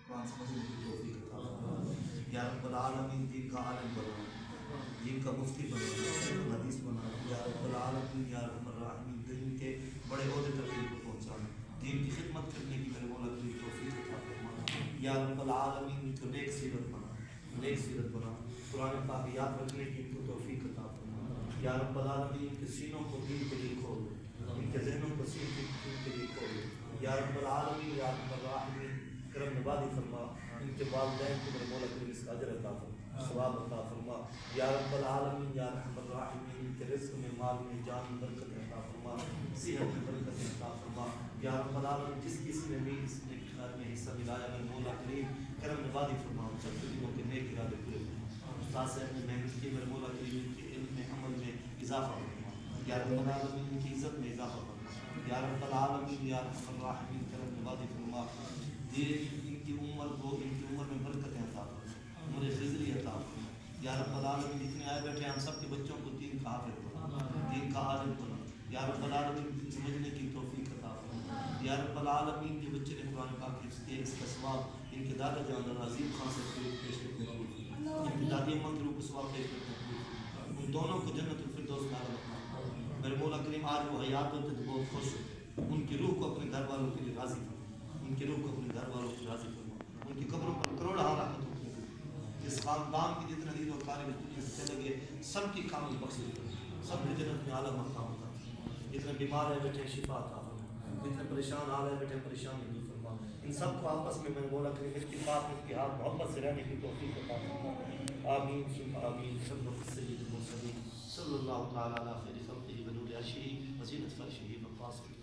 قرآن سمجھنے کی توفیق عطا فرما یا رب العالمین، دین کا عالم بنا، دین کا مفتی بنا، حدیث بنا یا رب العالمین یا رحم الراحمین، دین کے بڑے عہدے تک دین کو پہنچانا، دین کی خدمت کرنے کی میرے مولا کی توفیق عطا فرما یا رب العالمین، ان کو نیک سیرت بنا، نیک سیرت بنا، قرآن پاک یاد رکھنے کی ان کو توفیق عطا فرما یا رب العالمین، ان کے سینوں کو دین کے لیے کھول دو، ان کے ذہنوں کو دین کے لیے کھول دو یا رب العالمین یا رحم الراحمین، کرم نوازی فرما، ان کے والدین کو میرے مولا کریم اس کا اجر عطا فرما، ثواب عطا فرما یا رب العالمین یا رحم الراحمین، ان کے رزق میں، مال میں، جان میں برکت عطا فرما، صحت میں برکت عطا فرما یا رب العالمین، جس کسی نے بھی اس نیک خیر میں حصہ ملایا میرے مولا کریم کرم نوازی فرما، سب کے دلوں کے نیک ارادے پورے فرما، استاد صاحب نے محنت کی میرے مولا کریم ان کے علم میں، عمل میں اضافہ فرما یا رب العالمین، ان کی عزت میں اضافہ فرما یا رب العالمین یا رحم الراحمین، کرم نوازی فرما، ان کی عمر میں برکتیں عطا فرما، عمر خضری عطا فرما یا رب العالمین، جتنے آئے بیٹھے ہم سب کے بچوں کو دین کا حافظ بنا، دین کا عالم بنا یا رب العالمین، سمجھنے کی توفیق عطا فرما یا رب العالمین، جو بچے نے قرآن پاک حفظ کیا اس کا ثواب ان کے دادا جان عظیم خان سے پیش کرتے ہیں، ان کی دادی اماں کے روح کو ثواب پیش کرتے ہیں، ان دونوں کو جنت الفردوس میں رکھنا میرے مولا کریم، آج وہ حیات ہوتے تو بہت خوش ہوتے، ان کی روح کو اپنے گھر والوں کے لیے راضی فرما، ان کی روح کو اپنے گھر والوں کو راضی فرما، ان کی قبروں پر کروڑا رحمت ہوتی ہے، اس خاندان کی جتنے عزیز و قارب دنیا سے چلے گئے سب کی کامل بخشش کرو، سب کی جنت میں اعلیٰ مقام ہوتا ہے، جتنے بیمار ہے بیٹھے شفا عطا فرما، جتنے پریشان حال ہے بیٹھے پریشانی دور فرما، ان سب کو آپس میں میں بولا کہ اتفاق اتحاد محبت سے رہنے کی توفیق عطا فرما، آمین ثم آمین، صلی سید المرسلین صلی اللہ تعالی علی خیر خلقہ ونور عرشہ وزینۃ فرشہ وقاصد